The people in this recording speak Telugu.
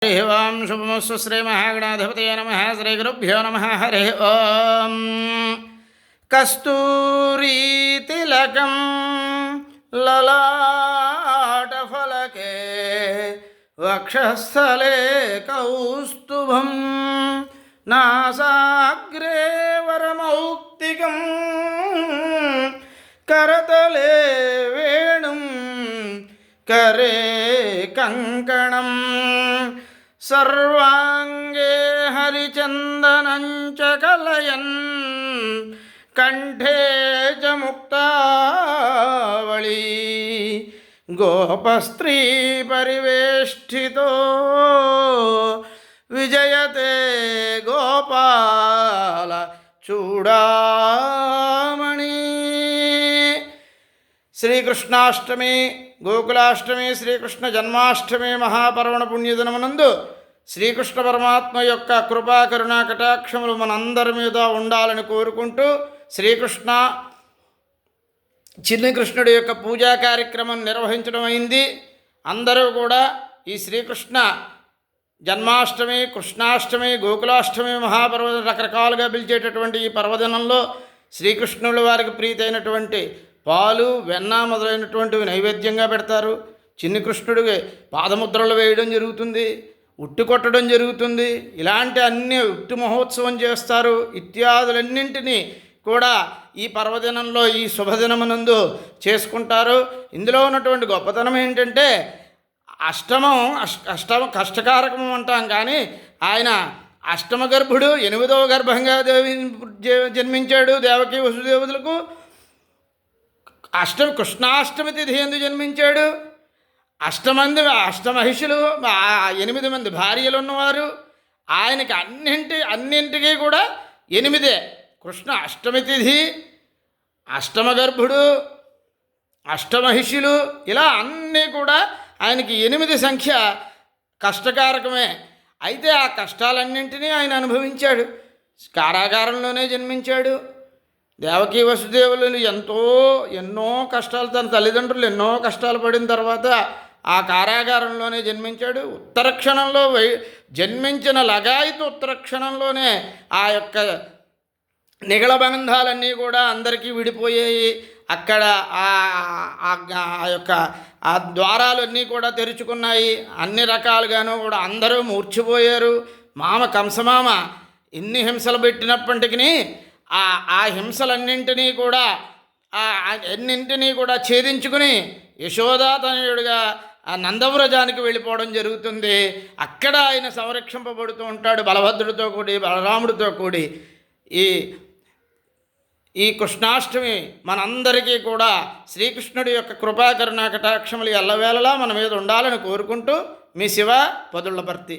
हरि ओं शुभमस्तु श्री महागणाधिपतये नमः श्री गुरुभ्यो नमः हरि ओं कस्तूरी तिलकं ललाटफलके वक्षस्थले कौस्तुभं नासाग्रे वरमौक्तिकं करतले वेणुं करे कंकणं सर्वांगे हरिचंदनं च कलयन् कंठे च मुक्तावली गोपस्त्री परिवेष्टितो विजयते गोपाल चूड़ामणि। శ్రీకృష్ణాష్టమి గోకులాష్టమి శ్రీకృష్ణ జన్మాష్టమి మహాపర్వణ పుణ్యదినమునందు శ్రీకృష్ణ పరమాత్మ యొక్క కృపా కరుణా కటాక్షములు మనందరి మీద ఉండాలని కోరుకుంటూ శ్రీకృష్ణ చిన్ని కృష్ణుడి యొక్క పూజా కార్యక్రమం నిర్వహించడం అయింది. అందరూ కూడా ఈ శ్రీకృష్ణ జన్మాష్టమి కృష్ణాష్టమి గోకులాష్టమి మహాపర్వదినం రకరకాలుగా పిలిచేటటువంటి ఈ పర్వదినంలో శ్రీకృష్ణుల వారికి ప్రీతి అయినటువంటి పాలు వెన్న మొదలైనటువంటివి నైవేద్యంగా పెడతారు. చిన్ని కృష్ణుడికి పాదముద్రలు వేయడం జరుగుతుంది, ఉట్టి కొట్టడం జరుగుతుంది. ఇలాంటి అన్ని ఉట్టి మహోత్సవం చేస్తారు. ఇత్యాదులన్నింటినీ కూడా ఈ పర్వదినంలో ఈ శుభదినమునందు చేసుకుంటారు. ఇందులో ఉన్నటువంటి గొప్పతనం ఏంటంటే అష్టమ కష్టకారకం అంటాం, కానీ ఆయన అష్టమ గర్భుడు, 8వ గర్భంగా జన్మించాడు దేవకీ వసుదేవులకు. కృష్ణాష్టమి తిథి ఎందు జన్మించాడు. అష్టమహిషులు 8 మంది భార్యలు ఉన్నవారు. ఆయనకి అన్నింటికీ కూడా 8. కృష్ణ అష్టమి తిథి, అష్టమ గర్భుడు, అష్టమహిషులు, ఇలా అన్నీ కూడా ఆయనకి 8 సంఖ్య కష్టకారకమే. అయితే ఆ కష్టాలన్నింటినీ ఆయన అనుభవించాడు. కారాగారంలోనే జన్మించాడు. దేవకీ వసుదేవులు ఎన్నో కష్టాలు, తన తల్లిదండ్రులు ఎన్నో కష్టాలు పడిన తర్వాత ఆ కారాగారంలోనే జన్మించాడు. ఉత్తర క్షణంలో జన్మించిన లగాయతు ఉత్తర క్షణంలోనే ఆ యొక్క నిగళబంధాలన్నీ కూడా అందరికీ విడిపోయాయి. అక్కడ ఆ యొక్క ఆ ద్వారాలన్నీ కూడా తెరుచుకున్నాయి. అన్ని రకాలుగాను కూడా అందరూ మూర్చిపోయారు. కంసమామ ఎన్ని హింసలు పెట్టినప్పటికీ ఆ హింసలన్నింటినీ కూడా ఛేదించుకుని యశోదాతనయుడిగా ఆ నందవ్రజానికి వెళ్ళిపోవడం జరుగుతుంది. అక్కడ ఆయన సంరక్షింపబడుతూ ఉంటాడు బలభద్రుడితో కూడి, బలరాముడితో కూడి. ఈ కృష్ణాష్టమి మనందరికీ కూడా శ్రీకృష్ణుడి యొక్క కృపాకరుణా కటాక్షములు ఎల్లవేళలా మన మీద ఉండాలని కోరుకుంటూ మీ శివ పొదుళ్లపర్తి.